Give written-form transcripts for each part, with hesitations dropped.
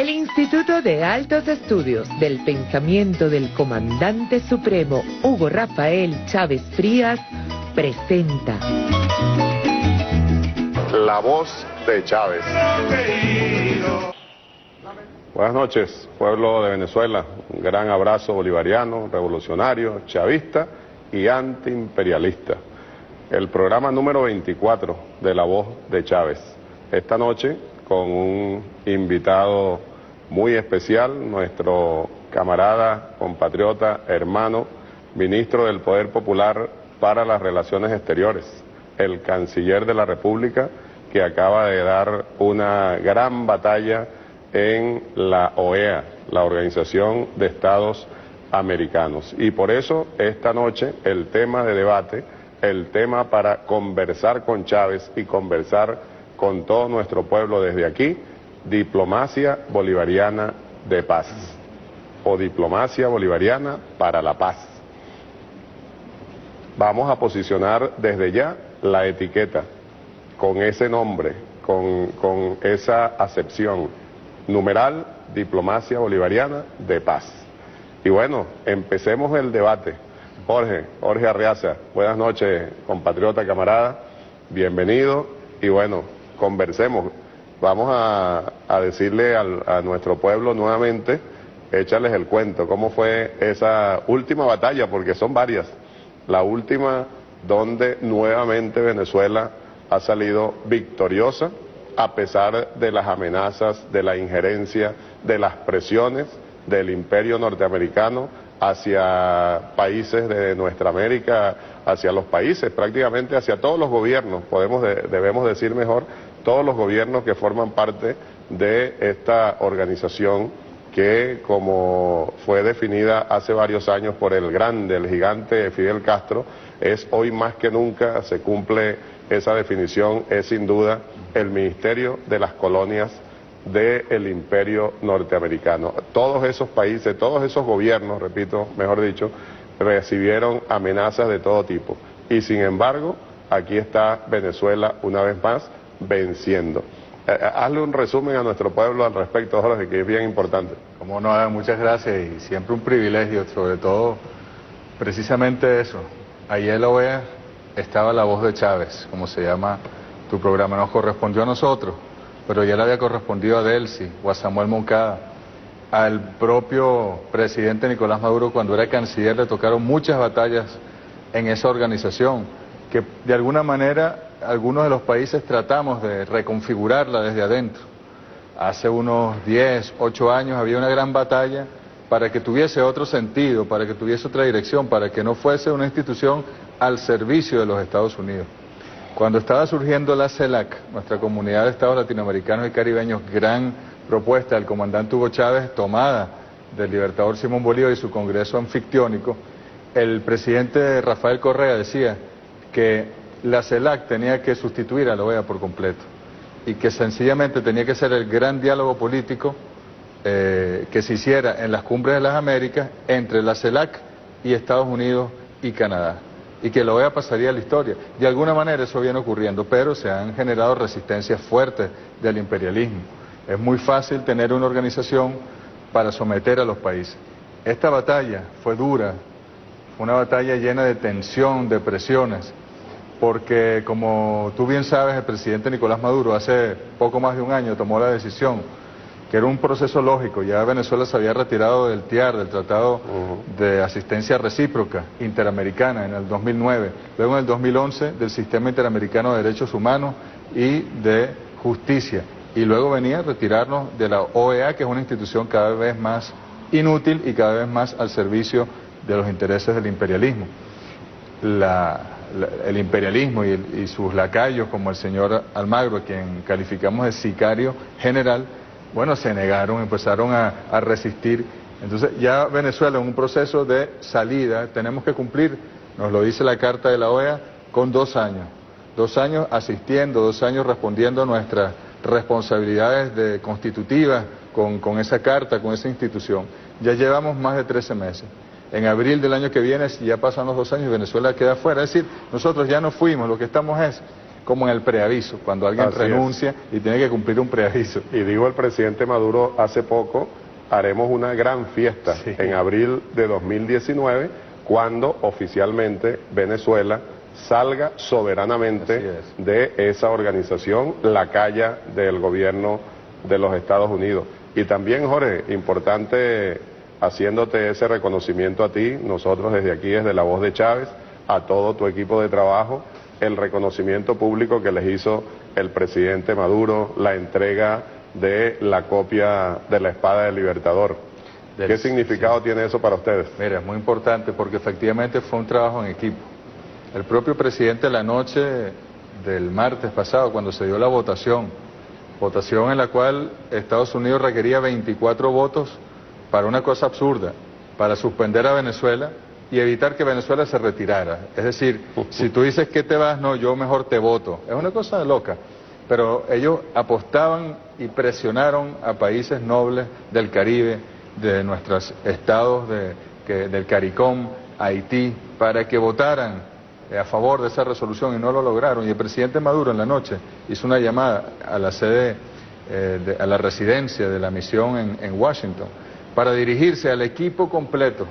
El Instituto de Altos Estudios del Pensamiento del Comandante Supremo Hugo Rafael Chávez Frías presenta La voz de Chávez. Buenas noches, pueblo de Venezuela. Un gran abrazo bolivariano, revolucionario, chavista y antiimperialista. El programa número 24 de La voz de Chávez. Esta noche con un invitado muy especial, nuestro camarada, compatriota, hermano, ministro del Poder Popular para las Relaciones Exteriores, el canciller de la República, que acaba de dar una gran batalla en la OEA, la Organización de Estados Americanos. Y por eso esta noche el tema de debate, el tema para conversar con Chávez y conversar con todo nuestro pueblo desde aquí, diplomacia bolivariana de paz, o diplomacia bolivariana para la paz. Vamos a posicionar desde ya la etiqueta, con ese nombre, con esa acepción, numeral, diplomacia bolivariana de paz. Y bueno, empecemos el debate. Jorge Arriaza, buenas noches, compatriota, camarada, bienvenido, y bueno, conversemos. Vamos a decirle a nuestro pueblo nuevamente, échales el cuento, cómo fue esa última batalla, porque son varias. La última donde nuevamente Venezuela ha salido victoriosa, a pesar de las amenazas, de la injerencia, de las presiones del imperio norteamericano hacia países de nuestra América, hacia los países, prácticamente hacia todos los gobiernos, debemos decir mejor, todos los gobiernos que forman parte de esta organización que, como fue definida hace varios años por el gigante Fidel Castro, es hoy más que nunca, se cumple esa definición, es sin duda el Ministerio de las Colonias del imperio norteamericano. Todos esos países, todos esos gobiernos, repito, mejor dicho, recibieron amenazas de todo tipo. Y sin embargo, aquí está Venezuela una vez más venciendo. Hazle un resumen a nuestro pueblo al respecto, Jorge, que es bien importante. Como no, muchas gracias y siempre un privilegio, sobre todo precisamente eso. Ayer en la OEA estaba La voz de Chávez, como se llama tu programa, nos correspondió a nosotros, pero ya le había correspondido a Delcy o a Samuel Moncada. Al propio presidente Nicolás Maduro, cuando era canciller, le tocaron muchas batallas en esa organización, que de alguna manera algunos de los países tratamos de reconfigurarla desde adentro. Hace unos 10, 8 años había una gran batalla para que tuviese otro sentido, para que tuviese otra dirección, para que no fuese una institución al servicio de los Estados Unidos. Cuando estaba surgiendo la CELAC, nuestra comunidad de estados latinoamericanos y caribeños, gran propuesta del comandante Hugo Chávez, tomada del libertador Simón Bolívar y su congreso anfictiónico, el presidente Rafael Correa decía que la CELAC tenía que sustituir a la OEA por completo y que sencillamente tenía que ser el gran diálogo político que se hiciera en las cumbres de las Américas entre la CELAC y Estados Unidos y Canadá, y que la OEA pasaría a la historia. De alguna manera eso viene ocurriendo, pero se han generado resistencias fuertes del imperialismo. Es muy fácil tener una organización para someter a los países. Esta batalla fue dura, fue una batalla llena de tensión, de presiones, porque como tú bien sabes, el presidente Nicolás Maduro hace poco más de un año tomó la decisión, que era un proceso lógico. Ya Venezuela se había retirado del TIAR, del Tratado de Asistencia Recíproca Interamericana, en el 2009, luego en el 2011 del Sistema Interamericano de Derechos Humanos y de Justicia, y luego venía a retirarnos de la OEA, que es una institución cada vez más inútil y cada vez más al servicio de los intereses del imperialismo. El imperialismo y sus lacayos, como el señor Almagro, a quien calificamos de sicario general, bueno, se negaron, empezaron a resistir. Entonces ya Venezuela en un proceso de salida, tenemos que cumplir, nos lo dice la Carta de la OEA, con 2 años. 2 años asistiendo, 2 años respondiendo a nuestras responsabilidades constitutivas con esa carta, con esa institución. Ya llevamos más de 13 meses. En abril del año que viene, si ya pasan los 2 años, Venezuela queda fuera. Es decir, nosotros ya no fuimos, lo que estamos es como en el preaviso, cuando alguien renuncia y tiene que cumplir un preaviso. Y dijo el presidente Maduro hace poco, haremos una gran fiesta en abril de 2019, cuando oficialmente Venezuela salga soberanamente de esa organización, lacaya del gobierno de los Estados Unidos. Y también, Jorge, importante, haciéndote ese reconocimiento a ti, nosotros desde aquí, desde La Voz de Chávez, a todo tu equipo de trabajo, el reconocimiento público que les hizo el presidente Maduro, la entrega de la copia de la espada del Libertador. ¿Qué significado tiene eso para ustedes? Mira, es muy importante porque efectivamente fue un trabajo en equipo. El propio presidente la noche del martes pasado, cuando se dio la votación en la cual Estados Unidos requería 24 votos para una cosa absurda, para suspender a Venezuela y evitar que Venezuela se retirara. Es decir, si tú dices que te vas, no, yo mejor te voto. Es una cosa loca. Pero ellos apostaban y presionaron a países nobles del Caribe, de nuestros estados del CARICOM, Haití, para que votaran a favor de esa resolución y no lo lograron. Y el presidente Maduro en la noche hizo una llamada a la sede, a la residencia de la misión en Washington, para dirigirse al equipo completo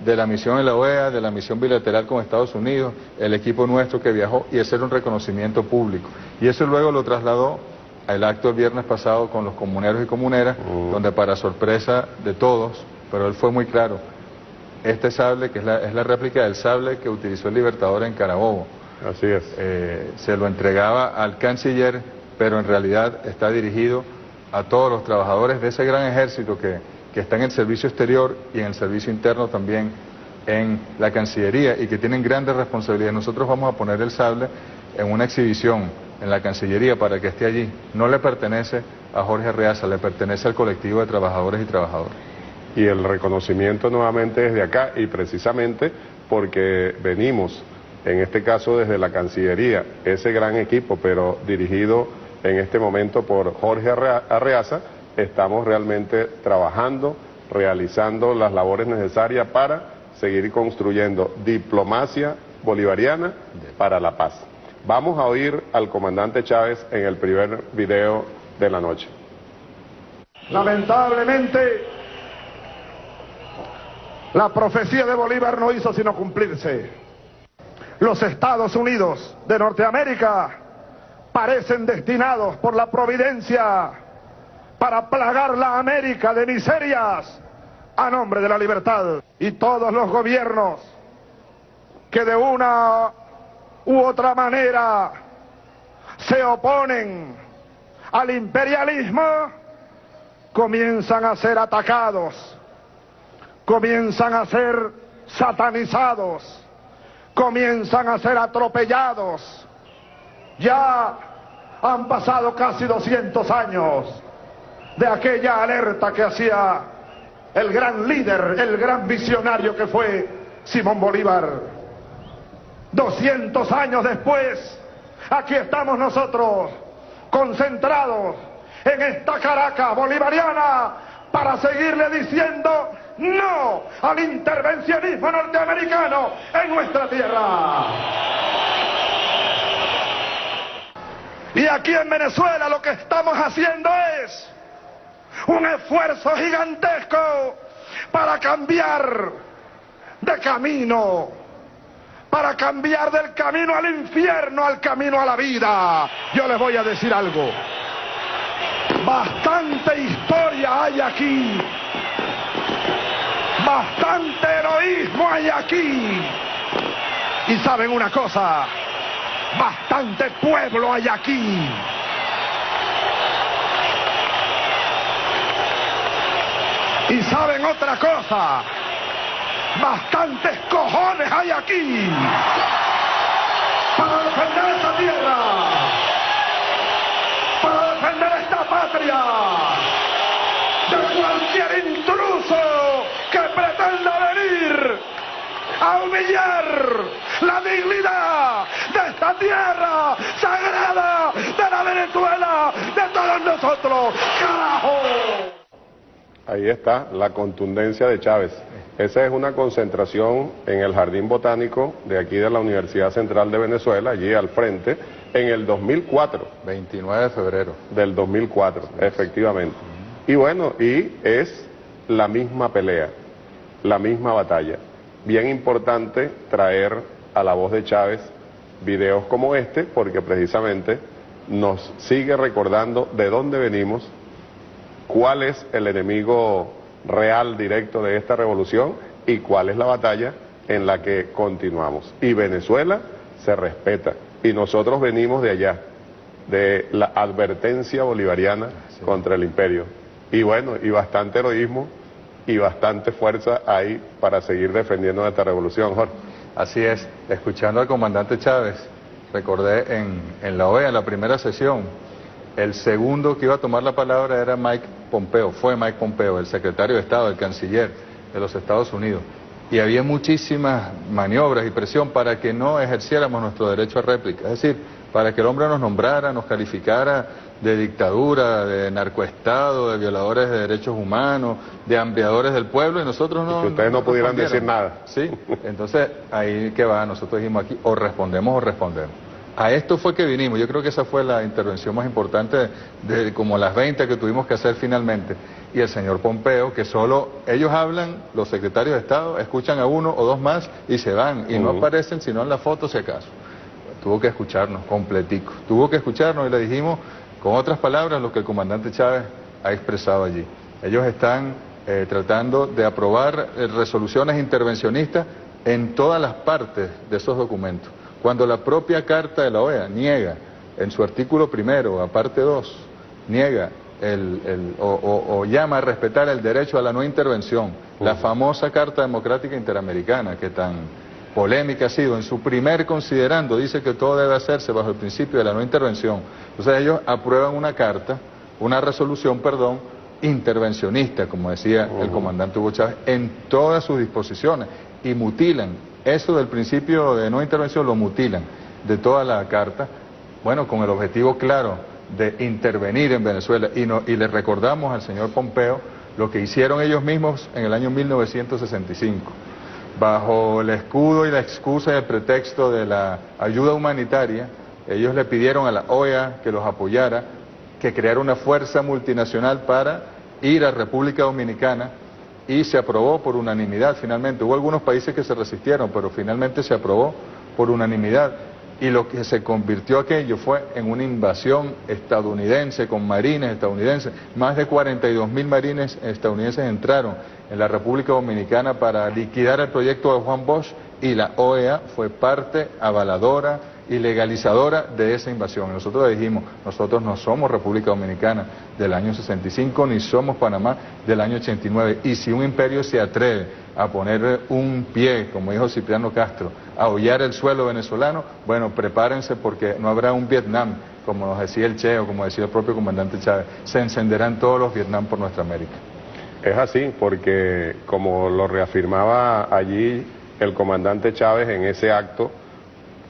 de la misión en la OEA, de la misión bilateral con Estados Unidos, el equipo nuestro que viajó, y hacer un reconocimiento público. Y eso luego lo trasladó al acto el viernes pasado con los comuneros y comuneras, donde para sorpresa de todos, pero él fue muy claro, este sable, que es la réplica del sable que utilizó el Libertador en Carabobo. Así es. Se lo entregaba al canciller, pero en realidad está dirigido a todos los trabajadores de ese gran ejército que está en el servicio exterior y en el servicio interno también en la Cancillería y que tienen grandes responsabilidades. Nosotros vamos a poner el sable en una exhibición en la Cancillería para que esté allí. No le pertenece a Jorge Arreaza, le pertenece al colectivo de trabajadores y trabajadoras. Y el reconocimiento nuevamente desde acá, y precisamente porque venimos, en este caso desde la Cancillería, ese gran equipo, pero dirigido en este momento por Jorge Arreaza, estamos realmente trabajando, realizando las labores necesarias para seguir construyendo diplomacia bolivariana para la paz. Vamos a oír al comandante Chávez en el primer video de la noche. Lamentablemente, la profecía de Bolívar no hizo sino cumplirse. Los Estados Unidos de Norteamérica parecen destinados por la providencia para plagar la América de miserias a nombre de la libertad. Y todos los gobiernos que de una u otra manera se oponen al imperialismo comienzan a ser atacados, comienzan a ser satanizados, comienzan a ser atropellados. Ya han pasado casi 200 años de aquella alerta que hacía el gran líder, el gran visionario que fue Simón Bolívar. 200 años después, aquí estamos nosotros, concentrados en esta Caracas bolivariana, para seguirle diciendo no al intervencionismo norteamericano en nuestra tierra. Y aquí en Venezuela lo que estamos haciendo es un esfuerzo gigantesco para cambiar de camino, para cambiar del camino al infierno al camino a la vida. Yo les voy a decir algo. Bastante historia hay aquí, bastante heroísmo hay aquí, y saben una cosa, bastante pueblo hay aquí. Y saben otra cosa, bastantes cojones hay aquí para defender esta tierra, para defender esta patria de cualquier intruso que pretenda venir a humillar la dignidad de esta tierra sagrada de la Venezuela, de todos nosotros. ¡Carajo! Ahí está la contundencia de Chávez. Esa es una concentración en el Jardín Botánico de aquí de la Universidad Central de Venezuela, allí al frente, en el 2004. 29 de febrero. Del 2004, efectivamente. Y bueno, y es la misma pelea, la misma batalla. Bien importante traer a la voz de Chávez videos como este, porque precisamente nos sigue recordando de dónde venimos, cuál es el enemigo real, directo de esta revolución y cuál es la batalla en la que continuamos. Y Venezuela se respeta. Y nosotros venimos de allá, de la advertencia bolivariana contra el imperio. Y bueno, y bastante heroísmo y bastante fuerza hay para seguir defendiendo esta revolución, Jorge. Así es, escuchando al comandante Chávez, recordé en la OEA, en la primera sesión, el segundo que iba a tomar la palabra era Mike Pompeo, fue Mike Pompeo, el secretario de Estado, el canciller de los Estados Unidos. Y había muchísimas maniobras y presión para que no ejerciéramos nuestro derecho a réplica, es decir, para que el hombre nos nombrara, nos calificara de dictadura, de narcoestado, de violadores de derechos humanos, de hambriadores del pueblo, y nosotros no... Y que ustedes no pudieran decir nada. Sí, entonces ahí que va, nosotros dijimos aquí, o respondemos o respondemos. A esto fue que vinimos, yo creo que esa fue la intervención más importante de como las 20 que tuvimos que hacer finalmente. Y el señor Pompeo, que solo ellos hablan, los secretarios de Estado, escuchan a uno o dos más y se van, y no aparecen sino en la foto si acaso. Tuvo que escucharnos completico, tuvo que escucharnos y le dijimos, con otras palabras, lo que el comandante Chávez ha expresado allí. Ellos están tratando de aprobar resoluciones intervencionistas en todas las partes de esos documentos. Cuando la propia Carta de la OEA niega, en su artículo primero, aparte 2, niega o llama a respetar el derecho a la no intervención, la famosa Carta Democrática Interamericana, que tan polémica ha sido, en su primer considerando dice que todo debe hacerse bajo el principio de la no intervención. Entonces ellos aprueban una carta, una resolución, perdón, intervencionista, como decía el comandante Hugo Chávez, en todas sus disposiciones, y mutilan eso del principio de no intervención, lo mutilan de toda la carta, bueno, con el objetivo claro de intervenir en Venezuela, y le recordamos al señor Pompeo lo que hicieron ellos mismos en el año 1965, bajo el escudo y la excusa y el pretexto de la ayuda humanitaria. Ellos le pidieron a la OEA que los apoyara, que creara una fuerza multinacional para ir a República Dominicana, y se aprobó por unanimidad finalmente. Hubo algunos países que se resistieron, pero finalmente se aprobó por unanimidad. Y lo que se convirtió aquello fue en una invasión estadounidense, con marines estadounidenses. Más de 42.000 marines estadounidenses entraron en la República Dominicana para liquidar el proyecto de Juan Bosch, y la OEA fue parte avaladora y legalizadora de esa invasión. Nosotros dijimos, nosotros no somos República Dominicana del año 65, ni somos Panamá del año 89. Y si un imperio se atreve a poner un pie, como dijo Cipriano Castro, a hollar el suelo venezolano, bueno, prepárense, porque no habrá un Vietnam, como nos decía el Che, o como decía el propio comandante Chávez, se encenderán todos los Vietnam por nuestra América. Es así, porque como lo reafirmaba allí el comandante Chávez en ese acto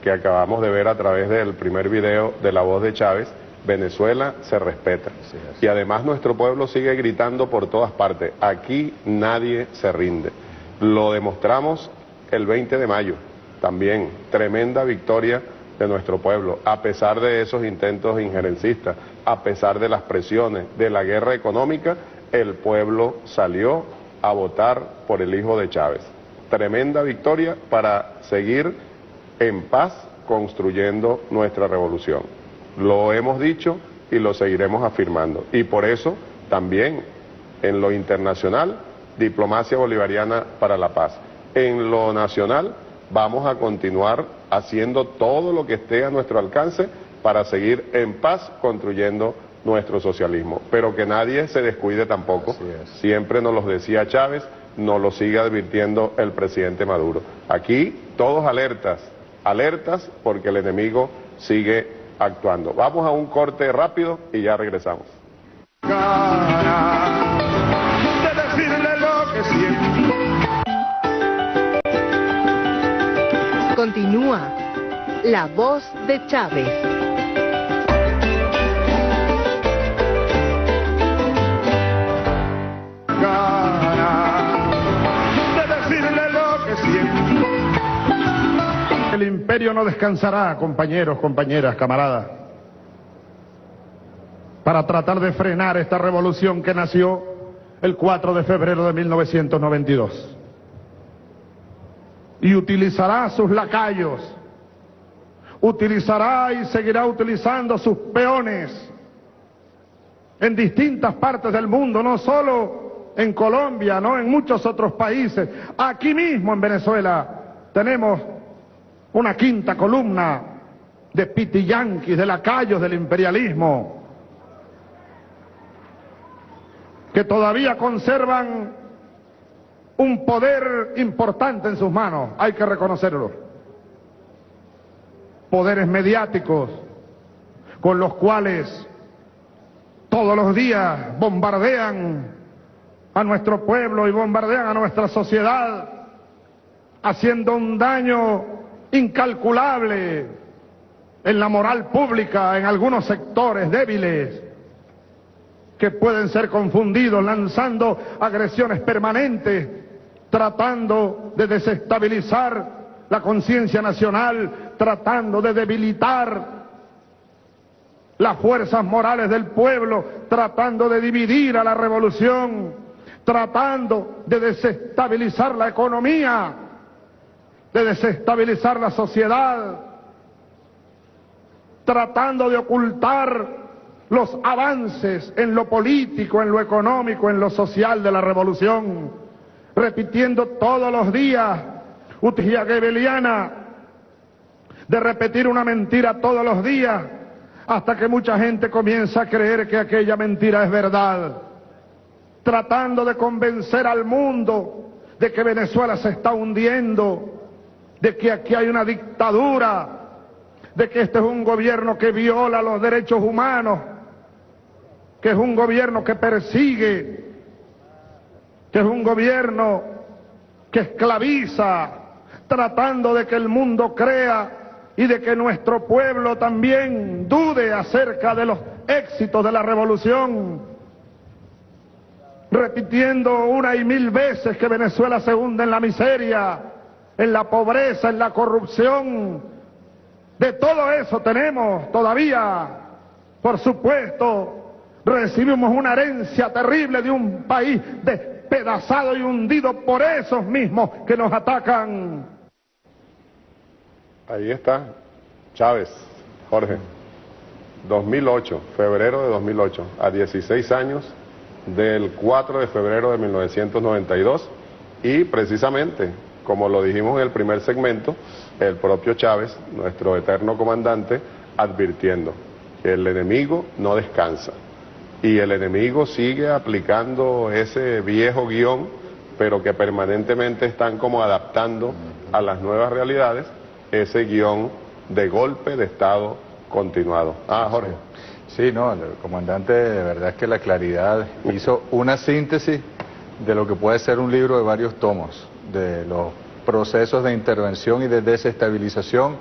que acabamos de ver a través del primer video de la voz de Chávez, Venezuela se respeta. Sí, y además nuestro pueblo sigue gritando por todas partes, aquí nadie se rinde. Lo demostramos el 20 de mayo, también tremenda victoria de nuestro pueblo, a pesar de esos intentos injerencistas, a pesar de las presiones, de la guerra económica, el pueblo salió a votar por el hijo de Chávez. Tremenda victoria para seguir en paz construyendo nuestra revolución. Lo hemos dicho y lo seguiremos afirmando. Y por eso también en lo internacional, diplomacia bolivariana para la paz. En lo nacional vamos a continuar haciendo todo lo que esté a nuestro alcance para seguir en paz construyendo nuestro socialismo. Pero que nadie se descuide tampoco. Siempre nos lo decía Chávez, nos lo sigue advirtiendo el presidente Maduro. Aquí todos alertas, alertas, porque el enemigo sigue actuando. Vamos a un corte rápido y ya regresamos. Continúa La Voz de Chávez. El imperio imperio no descansará, compañeros, compañeras, camaradas, para tratar de frenar esta revolución que nació el 4 de febrero de 1992. Y utilizará sus lacayos, utilizará y seguirá utilizando sus peones en distintas partes del mundo, no solo en Colombia, no en muchos otros países. Aquí mismo en Venezuela tenemos una quinta columna de pitiyanquis, de lacayos del imperialismo, que todavía conservan un poder importante en sus manos, hay que reconocerlo. Poderes mediáticos con los cuales todos los días bombardean a nuestro pueblo y bombardean a nuestra sociedad, haciendo un daño incalculable en la moral pública, en algunos sectores débiles que pueden ser confundidos, lanzando agresiones permanentes, tratando de desestabilizar la conciencia nacional, tratando de debilitar las fuerzas morales del pueblo, tratando de dividir a la revolución, tratando de desestabilizar la economía, de desestabilizar la sociedad, tratando de ocultar los avances en lo político, en lo económico, en lo social de la revolución, repitiendo todos los días, utopía goebbeliana, de repetir una mentira todos los días, hasta que mucha gente comienza a creer que aquella mentira es verdad, tratando de convencer al mundo de que Venezuela se está hundiendo, de que aquí hay una dictadura, de que este es un gobierno que viola los derechos humanos, que es un gobierno que persigue, que es un gobierno que esclaviza, tratando de que el mundo crea y de que nuestro pueblo también dude acerca de los éxitos de la revolución, repitiendo una y mil veces que Venezuela se hunde en la miseria, en la pobreza, en la corrupción. De todo eso tenemos todavía, por supuesto, recibimos una herencia terrible de un país despedazado y hundido por esos mismos que nos atacan. Ahí está, Chávez, Jorge, 2008, febrero de 2008, a 16 años del 4 de febrero de 1992, y precisamente, como lo dijimos en el primer segmento, el propio Chávez, nuestro eterno comandante, advirtiendo que el enemigo no descansa, y el enemigo sigue aplicando ese viejo guión, pero que permanentemente están como adaptando a las nuevas realidades, ese guión de golpe de Estado continuado. Jorge. Sí, no, el comandante de verdad es que la claridad hizo una síntesis de lo que puede ser un libro de varios tomos, de los procesos de intervención y de desestabilización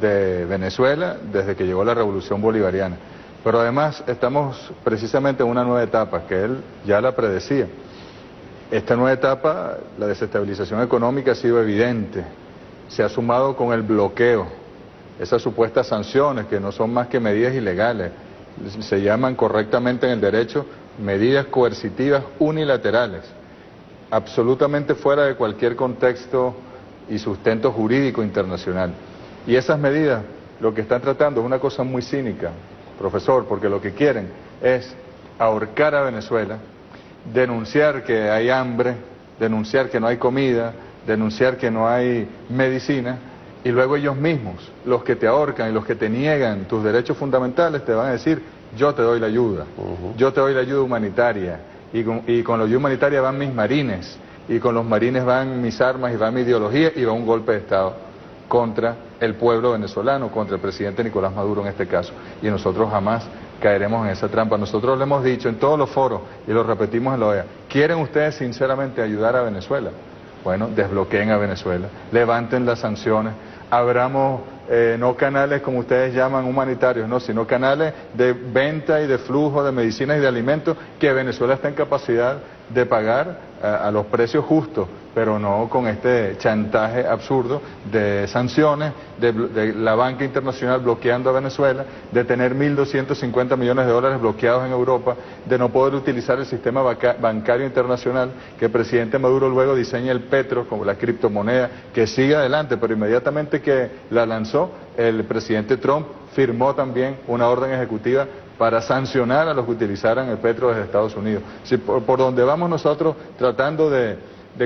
de Venezuela desde que llegó la Revolución Bolivariana. Pero además estamos precisamente en una nueva etapa que él ya la predecía. Esta nueva etapa, la desestabilización económica ha sido evidente, se ha sumado con el bloqueo, esas supuestas sanciones que no son más que medidas ilegales, se llaman correctamente en el derecho medidas coercitivas unilaterales, absolutamente fuera de cualquier contexto y sustento jurídico internacional. Y esas medidas lo que están tratando es una cosa muy cínica, profesor, porque lo que quieren es ahorcar a Venezuela, denunciar que hay hambre, denunciar que no hay comida, denunciar que no hay medicina, y luego ellos mismos, los que te ahorcan y los que te niegan tus derechos fundamentales, te van a decir, yo te doy la ayuda, yo te doy la ayuda humanitaria, y con la ayuda humanitaria van mis marines, y con los marines van mis armas y va mi ideología, y va un golpe de Estado contra el pueblo venezolano, contra el presidente Nicolás Maduro en este caso, y nosotros jamás caeremos en esa trampa. Nosotros le hemos dicho en todos los foros, y lo repetimos en la OEA, ¿quieren ustedes sinceramente ayudar a Venezuela? Bueno, desbloqueen a Venezuela, levanten las sanciones, abramos no canales como ustedes llaman humanitarios, no, sino canales de venta y de flujo de medicinas y de alimentos que Venezuela está en capacidad de pagar a los precios justos pero no con este chantaje absurdo de sanciones, de la banca internacional bloqueando a Venezuela, de tener 1.250 millones de dólares bloqueados en Europa, de no poder utilizar el sistema bancario internacional, que el presidente Maduro luego diseña el petro como la criptomoneda, que sigue adelante, pero inmediatamente que la lanzó, el presidente Trump firmó también una orden ejecutiva para sancionar a los que utilizaran el petro desde Estados Unidos. Si por donde vamos nosotros tratando de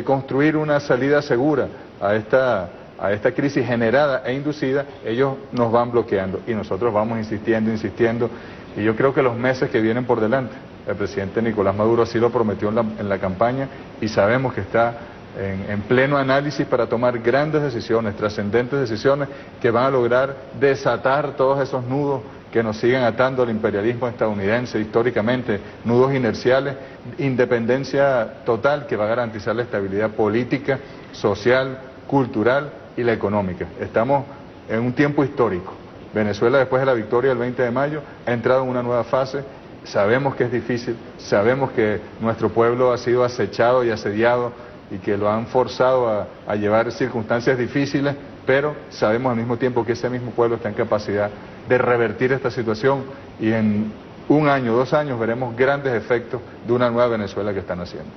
construir una salida segura a esta crisis generada e inducida, ellos nos van bloqueando y nosotros vamos insistiendo, y yo creo que los meses que vienen por delante, el presidente Nicolás Maduro así lo prometió en la campaña y sabemos que está en pleno análisis para tomar grandes decisiones, trascendentes decisiones que van a lograr desatar todos esos nudos que nos siguen atando al imperialismo estadounidense históricamente, nudos inerciales, independencia total que va a garantizar la estabilidad política, social, cultural y la económica. Estamos en un tiempo histórico. Venezuela, después de la victoria del 20 de mayo, ha entrado en una nueva fase. Sabemos que es difícil, sabemos que nuestro pueblo ha sido acechado y asediado y que lo han forzado a llevar circunstancias difíciles, pero sabemos al mismo tiempo que ese mismo pueblo está en capacidad de revertir esta situación y en 1 año, 2 años veremos grandes efectos de una nueva Venezuela que están haciendo.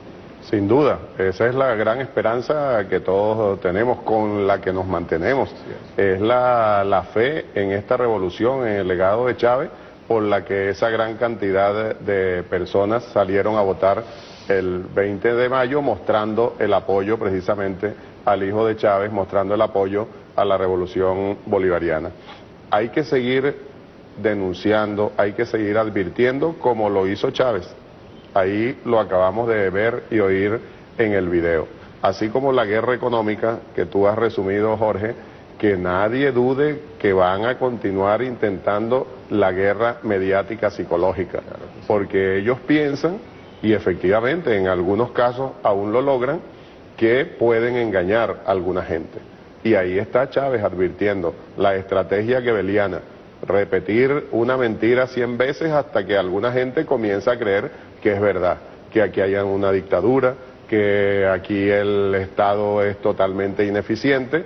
Sin duda, esa es la gran esperanza que todos tenemos, con la que nos mantenemos. Es la fe en esta revolución, en el legado de Chávez, por la que esa gran cantidad de personas salieron a votar el 20 de mayo mostrando el apoyo precisamente al hijo de Chávez, mostrando el apoyo a la revolución bolivariana. Hay que seguir denunciando, hay que seguir advirtiendo como lo hizo Chávez. Ahí lo acabamos de ver y oír en el video. Así como la guerra económica que tú has resumido, Jorge, que nadie dude que van a continuar intentando la guerra mediática psicológica, porque ellos piensan, y efectivamente en algunos casos aún lo logran, que pueden engañar a alguna gente. Y ahí está Chávez advirtiendo la estrategia goebbeliana, repetir una mentira 100 veces hasta que alguna gente comienza a creer que es verdad, que aquí hay una dictadura, que aquí el Estado es totalmente ineficiente,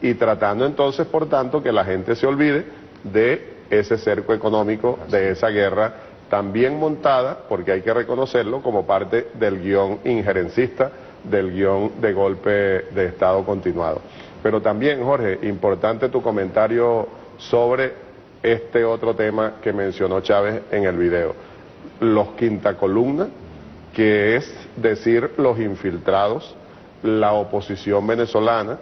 y tratando entonces, por tanto, que la gente se olvide de ese cerco económico, de esa guerra también montada, porque hay que reconocerlo, como parte del guión injerencista, del guión de golpe de Estado continuado. Pero también, Jorge, importante tu comentario sobre este otro tema que mencionó Chávez en el video. Los quinta columna, que es decir, los infiltrados, la oposición venezolana,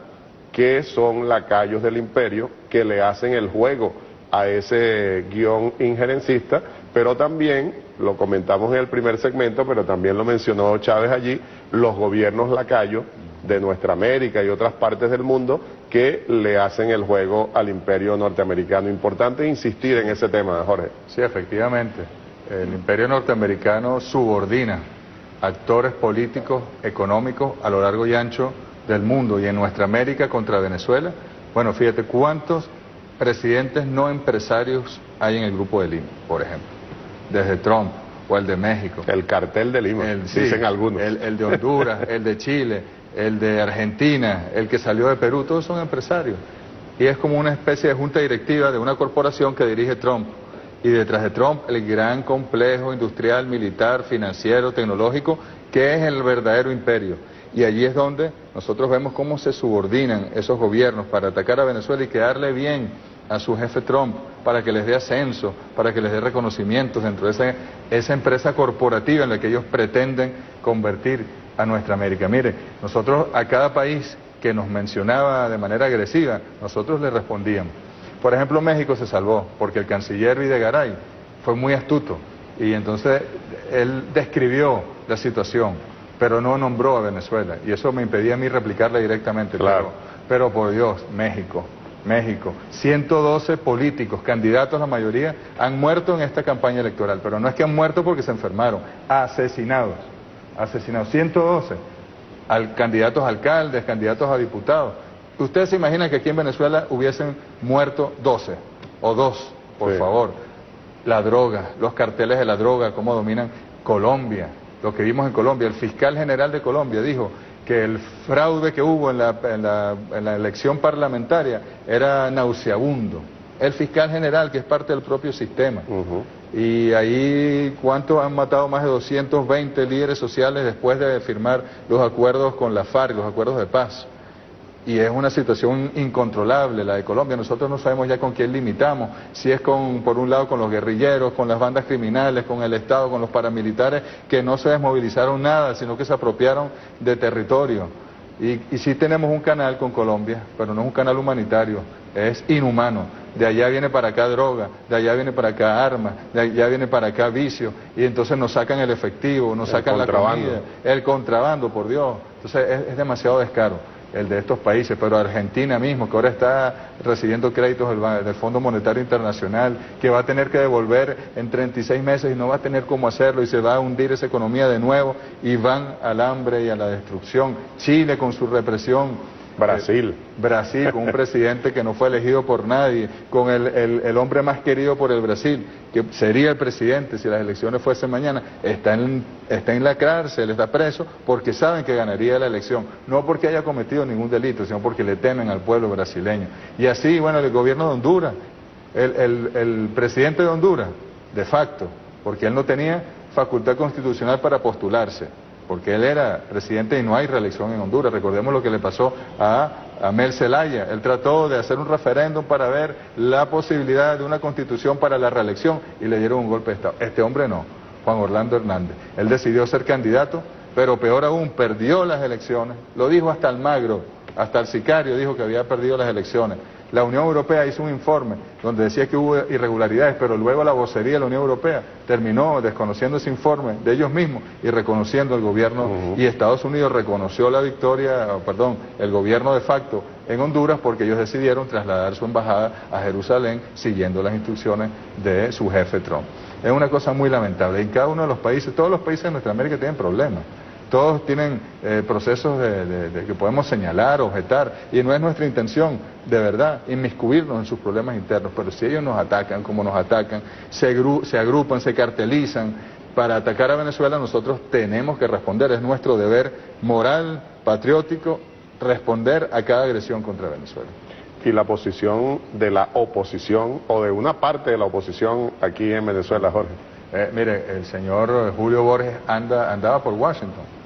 que son lacayos del imperio, que le hacen el juego a ese guión injerencista, pero también, lo comentamos en el primer segmento, pero también lo mencionó Chávez allí, los gobiernos lacayos de nuestra América y otras partes del mundo que le hacen el juego al imperio norteamericano. Importante insistir en ese tema, Jorge. Sí, efectivamente. El imperio norteamericano subordina actores políticos, económicos a lo largo y ancho del mundo, y en nuestra América contra Venezuela. Bueno, fíjate cuántos presidentes no empresarios hay en el Grupo de Lima, por ejemplo, desde Trump o el de México. El cartel de Lima, dicen algunos. El de Honduras, el de Chile, el de Argentina, el que salió de Perú, todos son empresarios. Y es como una especie de junta directiva de una corporación que dirige Trump. Y detrás de Trump, el gran complejo industrial, militar, financiero, tecnológico, que es el verdadero imperio. Y allí es donde nosotros vemos cómo se subordinan esos gobiernos para atacar a Venezuela y quedarle bien a su jefe Trump, para que les dé ascenso, para que les dé reconocimientos dentro de esa empresa corporativa en la que ellos pretenden convertir a nuestra América. Mire, nosotros a cada país que nos mencionaba de manera agresiva, nosotros le respondíamos. Por ejemplo, México se salvó porque el canciller Videgaray fue muy astuto y entonces él describió la situación, pero no nombró a Venezuela, y eso me impedía a mí replicarle directamente. Claro. Pero por Dios, México, 112 políticos, candidatos la mayoría, han muerto en esta campaña electoral, pero no es que han muerto porque se enfermaron, asesinados, 112, candidatos a alcaldes, candidatos a diputados. ¿Ustedes se imaginan que aquí en Venezuela hubiesen muerto 12 o 2, por favor? La droga, los carteles de la droga, cómo dominan Colombia, lo que vimos en Colombia. El fiscal general de Colombia dijo que el fraude que hubo en la elección parlamentaria era nauseabundo. El fiscal general, que es parte del propio sistema. Y ahí, ¿cuántos han matado? Más de 220 líderes sociales después de firmar los acuerdos con la FARC, los acuerdos de paz. Y es una situación incontrolable la de Colombia. Nosotros no sabemos ya con quién limitamos, si es por un lado con los guerrilleros, con las bandas criminales, con el Estado, con los paramilitares, que no se desmovilizaron nada, sino que se apropiaron de territorio. Y sí tenemos un canal con Colombia, pero no es un canal humanitario, es inhumano. De allá viene para acá droga, de allá viene para acá armas, de allá viene para acá vicio, y entonces nos sacan el efectivo, nos sacan la comida, el contrabando, por Dios. Entonces es demasiado descaro el de estos países, pero Argentina mismo, que ahora está recibiendo créditos del Fondo Monetario Internacional, que va a tener que devolver en 36 meses y no va a tener cómo hacerlo y se va a hundir esa economía de nuevo y van al hambre y a la destrucción. Chile con su represión. Brasil, con un presidente que no fue elegido por nadie, con el hombre más querido por el Brasil, que sería el presidente si las elecciones fuesen mañana, está en la cárcel, está preso, porque saben que ganaría la elección, no porque haya cometido ningún delito, sino porque le temen al pueblo brasileño. Y así, bueno, el gobierno de Honduras, el presidente de Honduras, de facto, porque él no tenía facultad constitucional para postularse, porque él era presidente y no hay reelección en Honduras. Recordemos lo que le pasó a Mel Zelaya. Él trató de hacer un referéndum para ver la posibilidad de una constitución para la reelección y le dieron un golpe de Estado. Este hombre no, Juan Orlando Hernández. Él decidió ser candidato, pero peor aún, perdió las elecciones. Lo dijo hasta Almagro, hasta el sicario dijo que había perdido las elecciones. La Unión Europea hizo un informe donde decía que hubo irregularidades, pero luego la vocería de la Unión Europea terminó desconociendo ese informe de ellos mismos y reconociendo el gobierno, y Estados Unidos reconoció la victoria, el gobierno de facto en Honduras, porque ellos decidieron trasladar su embajada a Jerusalén siguiendo las instrucciones de su jefe Trump. Es una cosa muy lamentable. En cada uno de los países, todos los países de nuestra América tienen problemas. Todos tienen procesos de que podemos señalar, objetar, y no es nuestra intención, de verdad, inmiscuirnos en sus problemas internos, pero si ellos nos atacan como nos atacan, se agrupan, se cartelizan para atacar a Venezuela, nosotros tenemos que responder, es nuestro deber moral, patriótico, responder a cada agresión contra Venezuela. Y la posición de la oposición, o de una parte de la oposición aquí en Venezuela, Jorge. Mire, el señor Julio Borges andaba por Washington,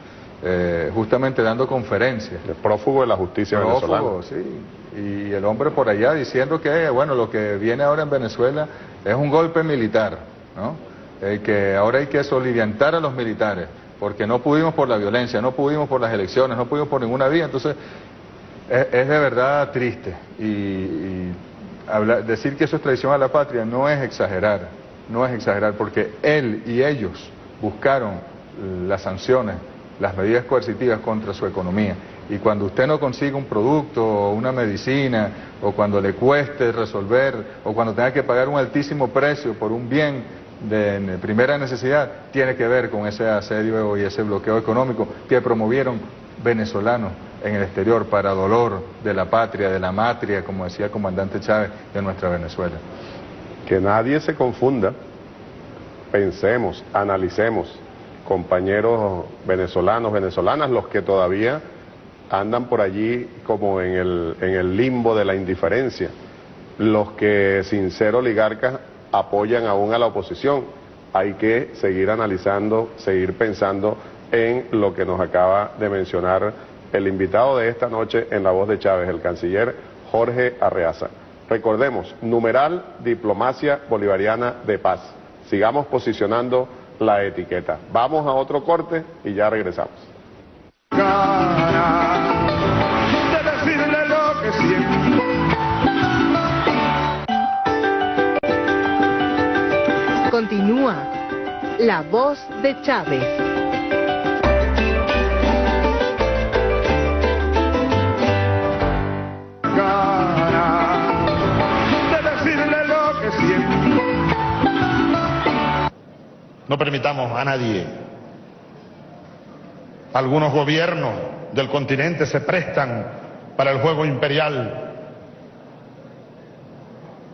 justamente dando conferencias. El prófugo de la justicia venezolana. Sí, y el hombre por allá diciendo que, bueno, lo que viene ahora en Venezuela es un golpe militar, ¿no? Que ahora hay que soliviantar a los militares, porque no pudimos por la violencia, no pudimos por las elecciones, no pudimos por ninguna vía. Entonces, es de verdad triste, y decir que eso es traición a la patria no es exagerar, porque él y ellos buscaron las sanciones, las medidas coercitivas contra su economía, y cuando usted no consigue un producto o una medicina, o cuando le cueste resolver, o cuando tenga que pagar un altísimo precio por un bien de primera necesidad, tiene que ver con ese asedio y ese bloqueo económico que promovieron venezolanos en el exterior para dolor de la patria, de la matria, como decía el comandante Chávez, de nuestra Venezuela. Que nadie se confunda, pensemos, analicemos, compañeros venezolanos, venezolanas, los que todavía andan por allí como en el limbo de la indiferencia, los que sin ser oligarcas apoyan aún a la oposición. Hay que seguir analizando, seguir pensando en lo que nos acaba de mencionar el invitado de esta noche en La Voz de Chávez, el canciller Jorge Arreaza. Recordemos, numeral diplomacia bolivariana de paz. Sigamos posicionando la etiqueta. Vamos a otro corte y ya regresamos. De decirle lo que siento. Continúa La Voz de Chávez. No permitamos a nadie. Algunos gobiernos del continente se prestan para el juego imperial,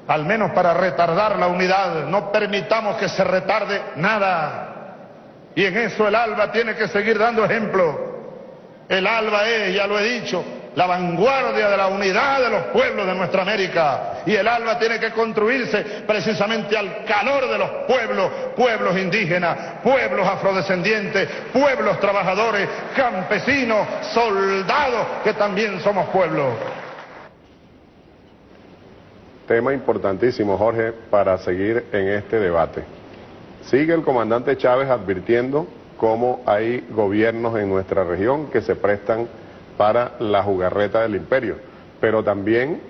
al menos para retardar la unidad. No permitamos que se retarde nada. Y en eso el ALBA tiene que seguir dando ejemplo. El ALBA es, ya lo he dicho, la vanguardia de la unidad de los pueblos de nuestra América. Y el ALBA tiene que construirse precisamente al calor de los pueblos, pueblos indígenas, pueblos afrodescendientes, pueblos trabajadores, campesinos, soldados, que también somos pueblos. Tema importantísimo, Jorge, para seguir en este debate. Sigue el comandante Chávez advirtiendo cómo hay gobiernos en nuestra región que se prestan para la jugarreta del imperio, pero también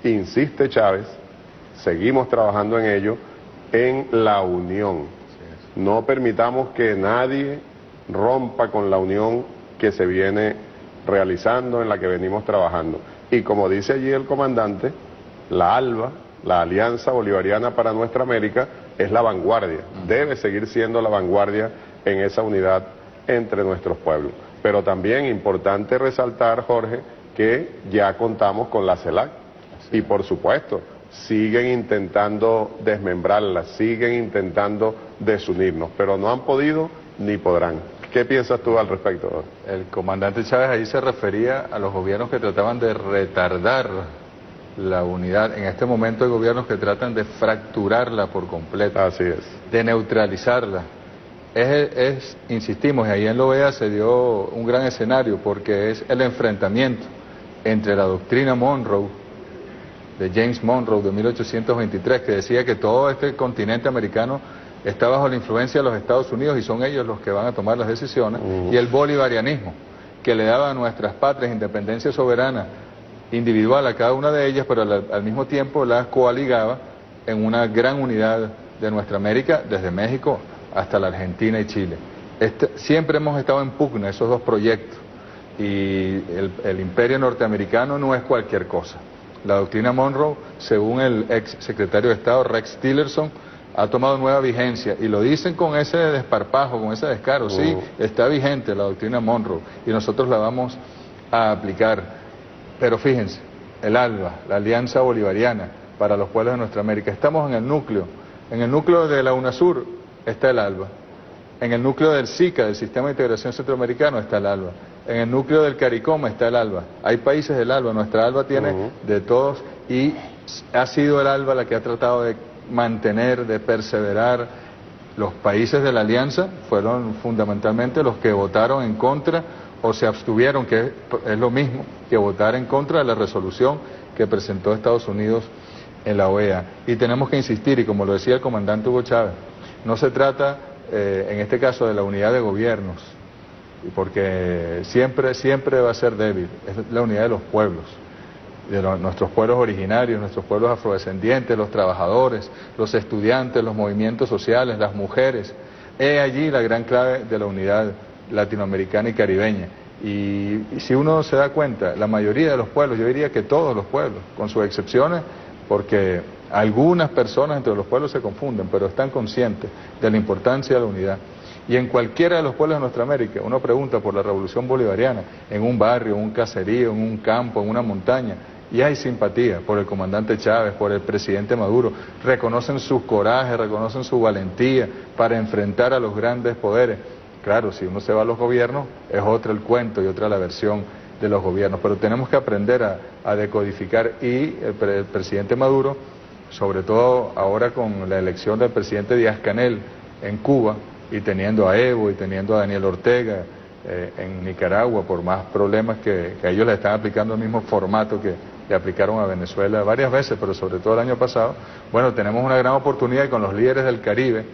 insiste Chávez, seguimos trabajando en ello, en la unión. No permitamos que nadie rompa con la unión que se viene realizando, en la que venimos trabajando. Y como dice allí el comandante, la ALBA, la Alianza Bolivariana para Nuestra América, es la vanguardia, debe seguir siendo la vanguardia en esa unidad entre nuestros pueblos. Pero también importante resaltar, Jorge, que ya contamos con la CELAC y por supuesto siguen intentando desmembrarla, siguen intentando desunirnos, pero no han podido ni podrán. ¿Qué piensas tú al respecto? El comandante Chávez ahí se refería a los gobiernos que trataban de retardar la unidad. En este momento hay gobiernos que tratan de fracturarla por completo. Así es. De neutralizarla. Insistimos, y ahí en la OEA se dio un gran escenario porque es el enfrentamiento entre la doctrina Monroe, de James Monroe de 1823, que decía que todo este continente americano está bajo la influencia de los Estados Unidos y son ellos los que van a tomar las decisiones, y el bolivarianismo, que le daba a nuestras patrias independencia soberana individual a cada una de ellas, pero al mismo tiempo las coaligaba en una gran unidad de nuestra América, desde México hasta la Argentina y Chile. Siempre hemos estado en pugna esos dos proyectos, y el imperio norteamericano no es cualquier cosa. La doctrina Monroe, según el ex secretario de Estado Rex Tillerson, ha tomado nueva vigencia, y lo dicen con ese desparpajo, con ese descaro. Sí, está vigente la doctrina Monroe y nosotros la vamos a aplicar. Pero fíjense, el ALBA, la Alianza Bolivariana para los pueblos de nuestra América, estamos en el núcleo de la UNASUR está el ALBA, en el núcleo del SICA, del Sistema de Integración Centroamericano, está el ALBA, en el núcleo del CARICOM está el ALBA, hay países del ALBA, nuestra ALBA tiene de todos, y ha sido el ALBA la que ha tratado de mantener, de perseverar. Los países de la Alianza fueron fundamentalmente los que votaron en contra o se abstuvieron, que es lo mismo que votar en contra de la resolución que presentó Estados Unidos en la OEA. Y tenemos que insistir, y como lo decía el comandante Hugo Chávez, no se trata en este caso de la unidad de gobiernos, porque siempre va a ser débil, es la unidad de los pueblos, nuestros pueblos originarios, nuestros pueblos afrodescendientes, los trabajadores, los estudiantes, los movimientos sociales, las mujeres. He allí la gran clave de la unidad latinoamericana y caribeña. Y si uno se da cuenta, la mayoría de los pueblos, yo diría que todos los pueblos, con sus excepciones, porque algunas personas entre los pueblos se confunden, pero están conscientes de la importancia de la unidad. Y en cualquiera de los pueblos de nuestra América, uno pregunta por la revolución bolivariana, en un barrio, en un caserío, en un campo, en una montaña, y hay simpatía por el comandante Chávez, por el presidente Maduro, reconocen su coraje, reconocen su valentía para enfrentar a los grandes poderes. Claro, si uno se va a los gobiernos, es otro el cuento y otra la versión de los gobiernos, pero tenemos que aprender a decodificar, y el presidente Maduro, sobre todo ahora con la elección del presidente Díaz-Canel en Cuba, y teniendo a Evo y teniendo a Daniel Ortega en Nicaragua, por más problemas que a ellos le están aplicando el mismo formato que le aplicaron a Venezuela varias veces, pero sobre todo el año pasado, bueno, tenemos una gran oportunidad, y con los líderes del Caribe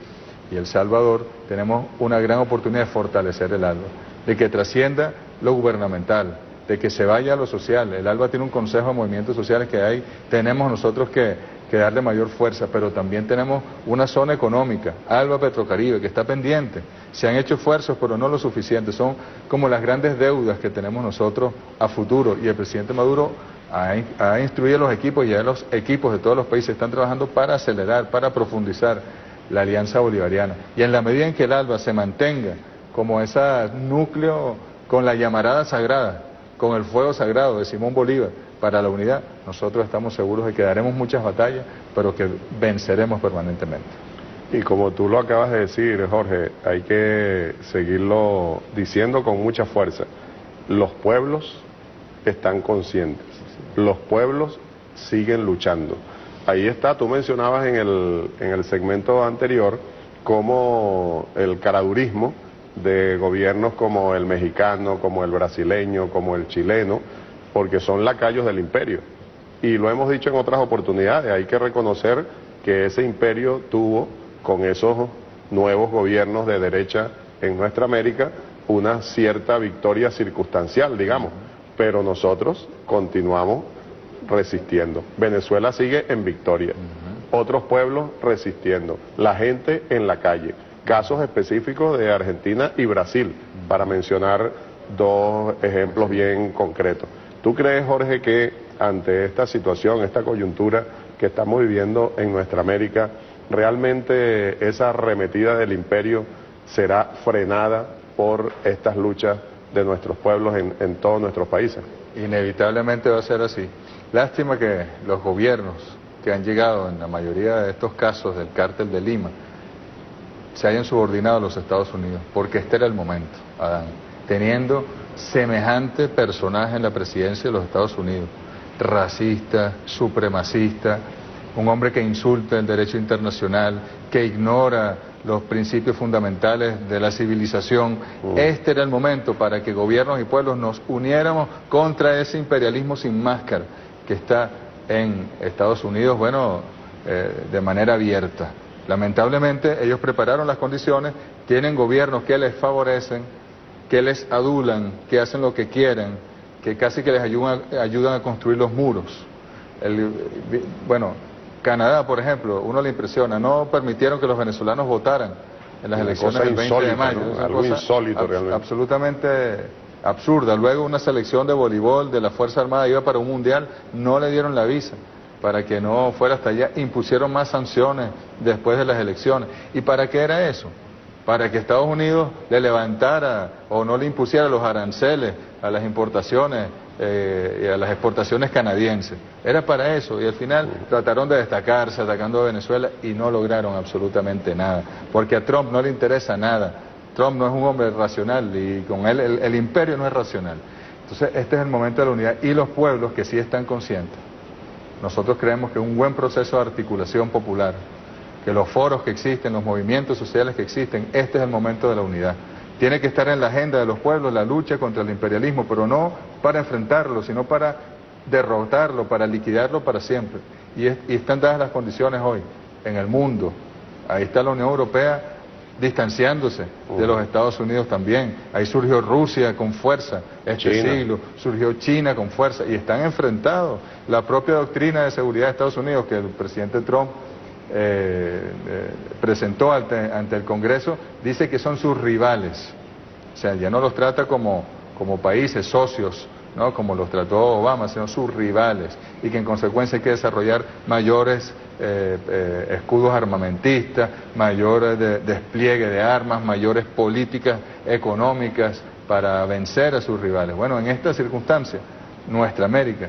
y El Salvador tenemos una gran oportunidad de fortalecer el ALBA, de que trascienda lo gubernamental, de que se vaya a lo social. El ALBA tiene un consejo de movimientos sociales que hay, tenemos nosotros que darle mayor fuerza, pero también tenemos una zona económica, ALBA Petrocaribe, que está pendiente. Se han hecho esfuerzos, pero no lo suficiente, son como las grandes deudas que tenemos nosotros a futuro, y el presidente Maduro ha instruido a los equipos, y ya los equipos de todos los países están trabajando para acelerar, para profundizar la Alianza Bolivariana. Y en la medida en que el ALBA se mantenga como ese núcleo con la llamarada sagrada, con el fuego sagrado de Simón Bolívar para la unidad, nosotros estamos seguros de que daremos muchas batallas, pero que venceremos permanentemente. Y como tú lo acabas de decir, Jorge, hay que seguirlo diciendo con mucha fuerza. Los pueblos están conscientes, los pueblos siguen luchando. Ahí está, tú mencionabas en el segmento anterior como el caradurismo de gobiernos como el mexicano, como el brasileño, como el chileno, porque son lacayos del imperio. Y lo hemos dicho en otras oportunidades, hay que reconocer que ese imperio tuvo, con esos nuevos gobiernos de derecha en nuestra América, una cierta victoria circunstancial, digamos, pero nosotros continuamos resistiendo. Venezuela sigue en victoria, otros pueblos resistiendo, la gente en la calle. Casos específicos de Argentina y Brasil, para mencionar dos ejemplos bien concretos. ¿Tú crees, Jorge, que ante esta situación, esta coyuntura que estamos viviendo en nuestra América, realmente esa arremetida del imperio será frenada por estas luchas de nuestros pueblos en todos nuestros países? Inevitablemente va a ser así. Lástima que los gobiernos que han llegado en la mayoría de estos casos del cártel de Lima se hayan subordinado a los Estados Unidos, porque este era el momento, Adán, teniendo semejante personaje en la presidencia de los Estados Unidos, racista, supremacista, un hombre que insulta el derecho internacional, que ignora los principios fundamentales de la civilización. Este era el momento para que gobiernos y pueblos nos uniéramos contra ese imperialismo sin máscara que está en Estados Unidos, bueno, de manera abierta. Lamentablemente ellos prepararon las condiciones, tienen gobiernos que les favorecen, que les adulan, que hacen lo que quieren, que casi que les ayudan a construir los muros. Bueno, Canadá, por ejemplo, uno le impresiona, no permitieron que los venezolanos votaran en las elecciones del 20 de mayo. ¿no? Algo insólito realmente. Absolutamente absurda. Luego una selección de voleibol de la Fuerza Armada iba para un mundial, no le dieron la visa para que no fuera hasta allá, impusieron más sanciones después de las elecciones. ¿Y para qué era eso? Para que Estados Unidos le levantara o no le impusiera los aranceles a las importaciones y a las exportaciones canadienses. Era para eso, y al final trataron de destacarse atacando a Venezuela y no lograron absolutamente nada, porque a Trump no le interesa nada. Trump no es un hombre racional y con él el imperio no es racional. Entonces este es el momento de la unidad y los pueblos que sí están conscientes. Nosotros creemos que un buen proceso de articulación popular, que los foros que existen, los movimientos sociales que existen, este es el momento de la unidad. Tiene que estar en la agenda de los pueblos la lucha contra el imperialismo, pero no para enfrentarlo, sino para derrotarlo, para liquidarlo para siempre. Y están dadas las condiciones hoy en el mundo. Ahí está la Unión Europea distanciándose de los Estados Unidos también. Ahí surgió Rusia con fuerza este siglo, surgió China con fuerza y están enfrentados. La propia doctrina de seguridad de Estados Unidos que el presidente Trump presentó ante el Congreso dice que son sus rivales. O sea, ya no los trata como países, socios, ¿no? Como los trató Obama, sino sus rivales, y que en consecuencia hay que desarrollar mayores escudos armamentistas, mayor despliegue de armas, mayores políticas económicas para vencer a sus rivales. Bueno, en esta circunstancia, nuestra América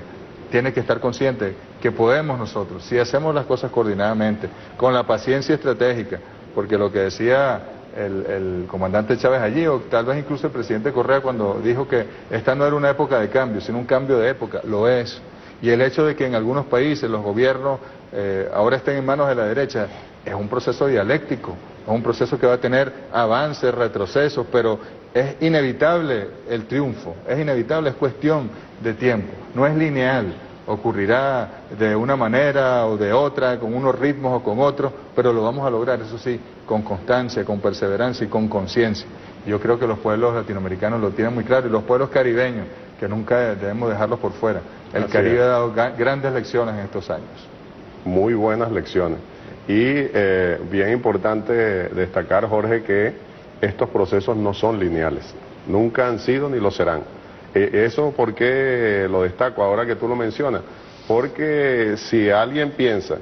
tiene que estar consciente que podemos nosotros, si hacemos las cosas coordinadamente, con la paciencia estratégica, porque lo que decía el comandante Chávez allí, o tal vez incluso el presidente Correa cuando dijo que esta no era una época de cambio, sino un cambio de época, lo es. Y el hecho de que en algunos países los gobiernos ahora estén en manos de la derecha es un proceso dialéctico, es un proceso que va a tener avances, retrocesos, pero es inevitable el triunfo, es inevitable, es cuestión de tiempo, no es lineal. Ocurrirá de una manera o de otra, con unos ritmos o con otros, pero lo vamos a lograr, eso sí, con constancia, con perseverancia y con conciencia. Yo creo que los pueblos latinoamericanos lo tienen muy claro, y los pueblos caribeños, que nunca debemos dejarlos por fuera. El Caribe ha dado grandes lecciones en estos años. Muy buenas lecciones. Y bien importante destacar, Jorge, que estos procesos no son lineales, nunca han sido ni lo serán. Eso, ¿por qué lo destaco ahora que tú lo mencionas? Porque si alguien piensa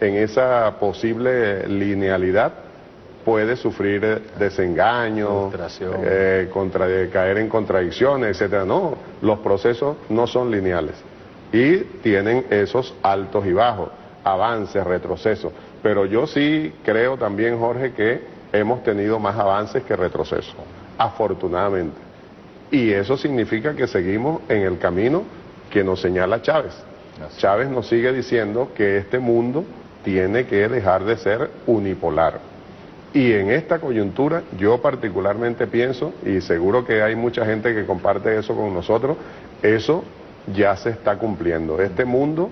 en esa posible linealidad, puede sufrir desengaño, caer en contradicciones, etcétera. No, los procesos no son lineales y tienen esos altos y bajos, avances, retrocesos. Pero yo sí creo también, Jorge, que hemos tenido más avances que retrocesos, afortunadamente. Y eso significa que seguimos en el camino que nos señala Chávez. Chávez nos sigue diciendo que este mundo tiene que dejar de ser unipolar. Y en esta coyuntura yo particularmente pienso, y seguro que hay mucha gente que comparte eso con nosotros, eso ya se está cumpliendo. Este mundo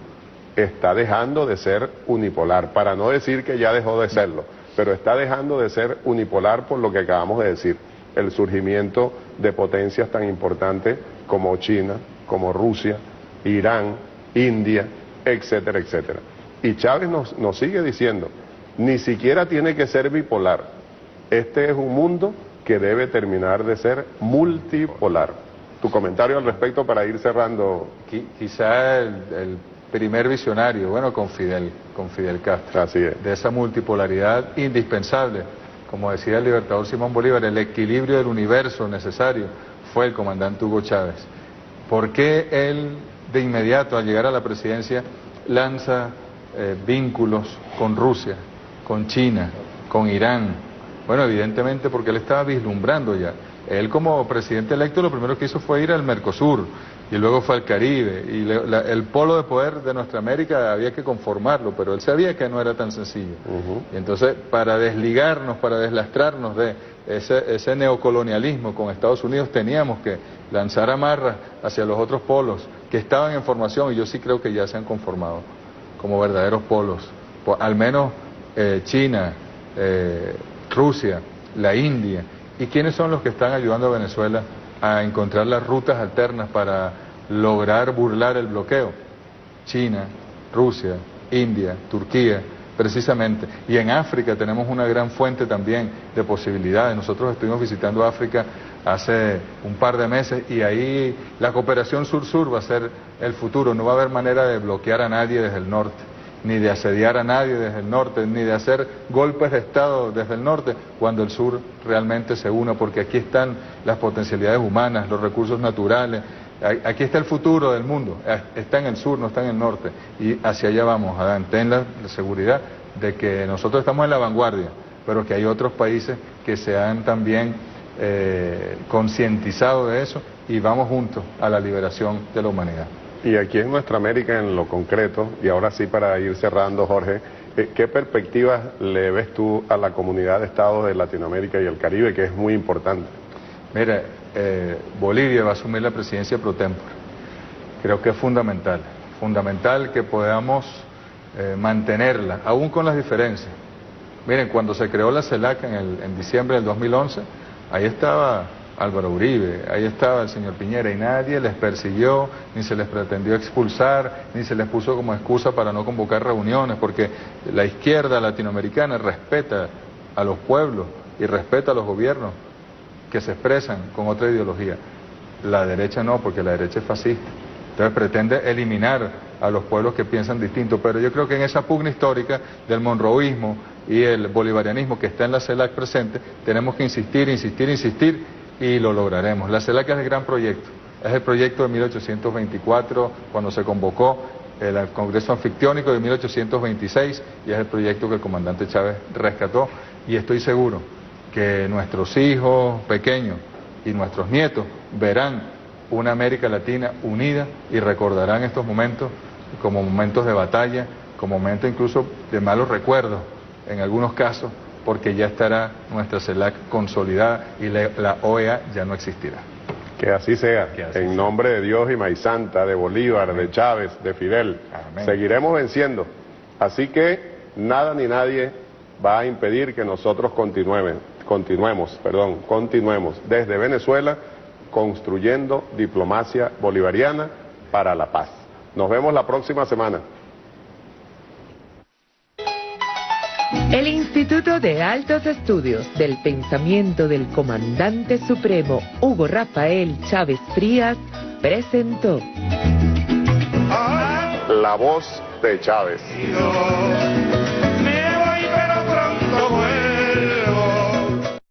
está dejando de ser unipolar, para no decir que ya dejó de serlo, pero está dejando de ser unipolar por lo que acabamos de decir, el surgimiento de potencias tan importantes como China, como Rusia, Irán, India, etcétera, etcétera. Y Chávez nos sigue diciendo, ni siquiera tiene que ser bipolar. Este es un mundo que debe terminar de ser multipolar. Tu comentario al respecto para ir cerrando. Quizá el primer visionario, bueno, con Fidel Castro. Así es. De esa multipolaridad indispensable. Como decía el libertador Simón Bolívar, el equilibrio del universo necesario fue el comandante Hugo Chávez. ¿Por qué él de inmediato al llegar a la presidencia lanza vínculos con Rusia, con China, con Irán? Bueno, evidentemente porque él estaba vislumbrando ya. Él como presidente electo lo primero que hizo fue ir al Mercosur y luego fue al Caribe y el polo de poder de nuestra América había que conformarlo, pero él sabía que no era tan sencillo. Y entonces para desligarnos, para deslastrarnos de ese neocolonialismo con Estados Unidos teníamos que lanzar amarras hacia los otros polos que estaban en formación y yo sí creo que ya se han conformado como verdaderos polos, al menos China, Rusia, la India. ¿Y quiénes son los que están ayudando a Venezuela a encontrar las rutas alternas para lograr burlar el bloqueo? China, Rusia, India, Turquía, precisamente. Y en África tenemos una gran fuente también de posibilidades. Nosotros estuvimos visitando África hace un par de meses y ahí la cooperación sur-sur va a ser el futuro. No va a haber manera de bloquear a nadie desde el norte, ni de asediar a nadie desde el norte, ni de hacer golpes de Estado desde el norte, cuando el sur realmente se una, porque aquí están las potencialidades humanas, los recursos naturales, aquí está el futuro del mundo, está en el sur, no está en el norte, y hacia allá vamos, Adán. Ten la seguridad de que nosotros estamos en la vanguardia, pero que hay otros países que se han también concientizado de eso, y vamos juntos a la liberación de la humanidad. Y aquí en nuestra América, en lo concreto, y ahora sí para ir cerrando, Jorge, ¿qué perspectivas le ves tú a la comunidad de estados de Latinoamérica y el Caribe, que es muy importante? Mira, Bolivia va a asumir la presidencia pro tempore. Creo que es fundamental que podamos mantenerla, aún con las diferencias. Miren, cuando se creó la CELAC en diciembre del 2011, ahí estaba Álvaro Uribe, ahí estaba el señor Piñera, y nadie les persiguió, ni se les pretendió expulsar, ni se les puso como excusa para no convocar reuniones, porque la izquierda latinoamericana respeta a los pueblos y respeta a los gobiernos que se expresan con otra ideología. La derecha no, porque la derecha es fascista. Entonces pretende eliminar a los pueblos que piensan distinto, pero yo creo que en esa pugna histórica del monroísmo y el bolivarianismo que está en la CELAC presente, tenemos que insistir, y lo lograremos. La CELAC es el gran proyecto, es el proyecto de 1824, cuando se convocó el Congreso Anfictiónico de 1826, y es el proyecto que el comandante Chávez rescató, y estoy seguro que nuestros hijos pequeños y nuestros nietos verán una América Latina unida y recordarán estos momentos como momentos de batalla, como momentos incluso de malos recuerdos en algunos casos, porque ya estará nuestra CELAC consolidada y la OEA ya no existirá. Que así sea, en nombre de Dios y Maíz Santa, de Bolívar, de Chávez, de Fidel. Amén. Seguiremos venciendo. Así que nada ni nadie va a impedir que nosotros continuemos desde Venezuela construyendo diplomacia bolivariana para la paz. Nos vemos la próxima semana. El Instituto de Altos Estudios del Pensamiento del Comandante Supremo Hugo Rafael Chávez Frías presentó La Voz de Chávez.